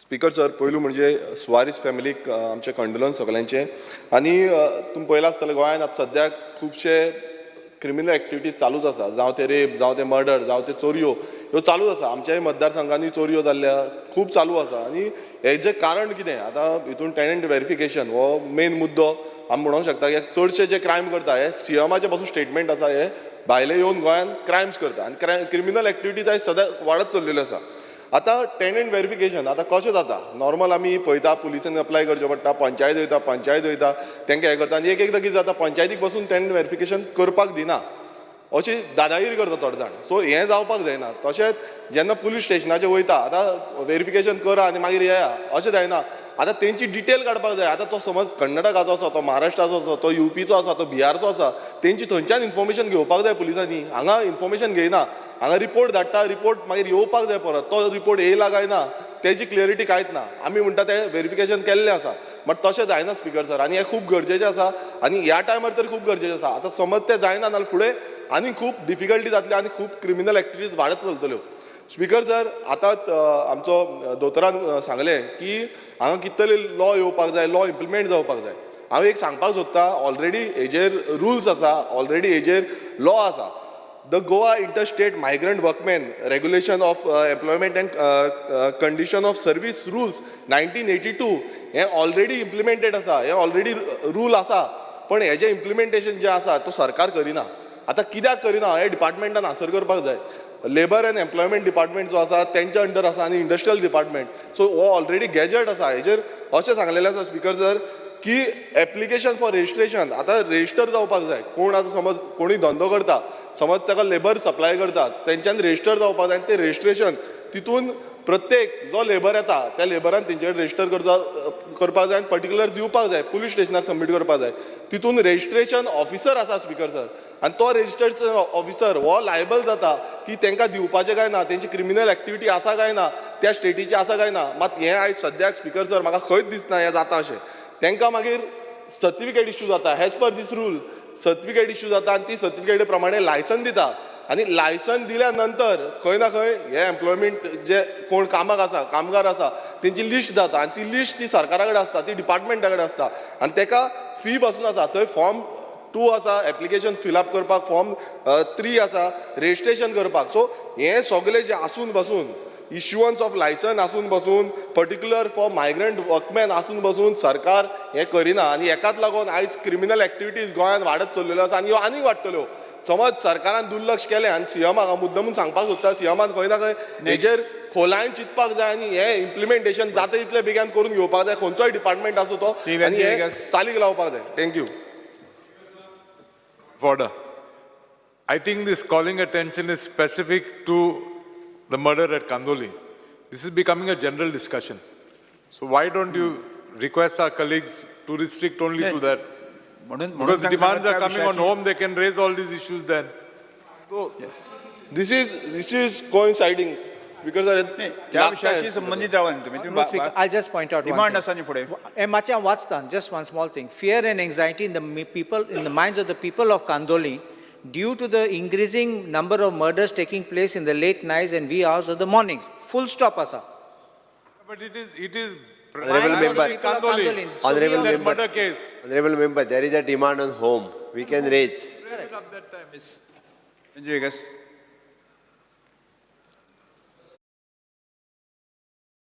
Speaker sir, पयलू म्हणजे सुवारीस फॅमिलीक आमचे कंडोलन्स सगळ्यांचे. आनी तुमी पळयलां आसतलें गोंयांत आतां सद्याक खुबशे क्रिमिनल एक्टिविटीज चालूच आसा, जावं ते रेप, जावं ते मर्डर, जावं ते चोरयो, ह्यो चालूच आसा. आमच्याय मतदारसंघांनी चोरयो जाल्ल्या खूब चालू आसा. आनी हेजें कारण कितें? आतां हितून टेनंट व्हेरिफिकेशन हो मेन मुद्दो आमी म्हणूंक शकता की चडशे जे क्रायम करता हे सीएमाचे पासून स्टेटमेंट आसा, हे भायले येवन गोंयांत क्रायम्स करता आनी क्रिमिनल एक्टिविटीज आयज सद्याक वाडत चल्लेल्यो आसा. आतां टेनंट व्हेरिफिकेशन आतां कशें जाता? नॉर्मल आमी पळयता, पुलिसांनी अप्लाय करचें पडटा, पंचायत वयता तेंकां हें करता आनी एकदां कितें जाता, पंचायतीक पासून टेनंट व्हेरिफिकेशन करपाक दिना, अशी दादागिरी करता थोडे जाण. सो हें जावपाक जायना. तशेंच जेन्ना पुलीस स्टेशनाचेर वयता, आतां व्हेरिफिकेशन करा आनी मागीर येया अशें जायना. आतां तेंची डिटेल काडपाक जाय. आतां तो समज कर्नाटकाचो आसा, तो महाराष्ट्राचो आसा, तो यूपीचो आसा, तो बिहारचो आसा, तेंची थंयच्यान इन्फॉर्मेशन घेवपाक जाय पुलिसांनी. हांगा इन्फॉर्मेशन घेयना, हांगा रिपोर्ट धाडटा, रिपोर्ट मागीर येवपाक जाय परत, तो रिपोर्ट येयला काय ना तेजी क्लियरिटी कांयच ना. आमी म्हणटा तें व्हेरिफिकेशन केल्लें आसा, बट तशें जायना स्पीकर सर. आनी हें खूब गरजेचें आसा आनी ह्या टायमार तर खूब गरजेचें आसा. आतां समज तें जायना जाल्यार फुडें आनी खूब डिफिकल्टी जातली आनी खूब क्रिमिनल एक्टिविटीज वाडत चलतल्यो. स्पीकर सर, आतांच आमचो दोतोरान सांगलें की हांगा कितें तरी लॉ येवपाक जाय, लॉ इम्प्लिमेंट जावपाक जाय. हांव एक सांगपाक सोदतां, ऑलरेडी हेजेर रुल्स आसा, ऑलरेडी हेजेर लॉ आसा. The Goa interstate migrant workmen regulation of employment and condition of service rules 1982 हें ऑलरेडी इम्प्लिमेंटेड आसा, हें ऑलरेडी रूल आसा. पण हेजें इम्प्लिमेंटेशन जें आसा तो सरकार करिना. आतां कित्याक करिना हे डिपार्टमेंटान आन्सर करपाक जाय. लेबर एंड एम्प्लॉयमेंट डिपार्टमेंट जो आसा तेंच्या अंडर आसा आनी इंडस्ट्रियल डिपार्टमेंट. सो हो ऑलरेडी गॅजेट आसा. हेजेर अशें सांगलेलें आसा स्पीकर सर की एप्लिकेशन फॉर रजिस्ट्रेशन आतां रजिस्टर जावपाक जाय. कोण आतां समज कोणूय धंदो करता, समज ताका लेबर सप्लाय करता, तेंच्यान रजिस्टर जावपाक जाय. आनी तें रजिस्ट्रेशन तितून प्रत्येक जो लेबर येता त्या लेबरान तेंचे रजिस्टर करपाक जाय आनी पर्टिक्युलर दिवपाक जाय, पुलीस स्टेशनाक सबमीट करपाक जाय. तितून रजिस्ट्रेशन ऑफिसर आसा स्पीकर सर, आनी तो रजिस्ट्रेशन ऑफिसर हो लायबल जाता की तेंकां दिवपाचें काय ना, तेंची क्रिमिनल एक्टिविटी आसा काय ना, त्या स्टेटीची आसा काय ना. मात हें आयज सद्याक स्पीकर सर म्हाका खंयच दिसना हें जाता अशें. तेंकां मागीर सर्टिफिकेट इश्यू जाता, एज पर दीस रूल सर्टिफिकेट इश्यू जाता आनी ती सर्टिफिकेटी प्रमाणे लायसन दिता. आनी लायसन दिल्या नंतर खंय ना खंय हे एम्प्लॉयमेंट जे कोण कामाक आसा, कामगार आसा, तेंची लिस्ट जाता आनी ती लिस्ट ती सरकारा कडेन आसता, ती डिपार्टमेंटा कडेन आसता आनी तेका फी पासून आसा. थंय फॉर्म 2 आसा एप्लिकेशन फिलअप करपाक, फॉर्म 3 आसा रजिस्ट्रेशन करपाक. सो हें सगळें जें आसून बसून इश्युअन्स ऑफ लायसन आसून बसून पर्टिक्युलर फॉर मायग्रंट वर्कमॅन आसून बसून सरकार हें करिना. आनी हेकाच लागून आयज क्रिमिनल एक्टिविटीज गोंयांत वाडत चल्लेल्यो आसा आनी ह्यो आनीक वाडटल्यो. समज सरकारान दुर्लक्ष केलें आनी सीएमाक हांव मुद्दमून सांगपाक सोदता, सीएमान खंय ना खंय हेजेर खोलायेन चिंतपाक जाय आनी हें इम्प्लिमेंटेशन जाता तितले बेगीन करून घेवपाक जाय, खंयचोय डिपार्टमेंट आसूं तो, आनी हें चालीक लावपाक जाय. Thank you. Order. I think this calling attention is specific to the murder at Kandoli. This is becoming a general discussion. So why don't you request our colleagues to restrict only to that? Because the demands are coming on home, they can raise all these issues then. So, this is coinciding. Because त्या विषयाशी संबंधित राहा तुम्ही. I'll just point out demand आसा न्ही फुडें. मातशें हांव वाचतां, just one small thing. Fear and anxiety in the minds of the people of Kandoli due to the increasing number of murders taking place in the late nights and wee hours of the mornings. Full stop asa. But it is Honorable member, Kandoli. Honorable That member, murder case. Honorable member, there is a demand on home. We can raise. Sanjay Vegas.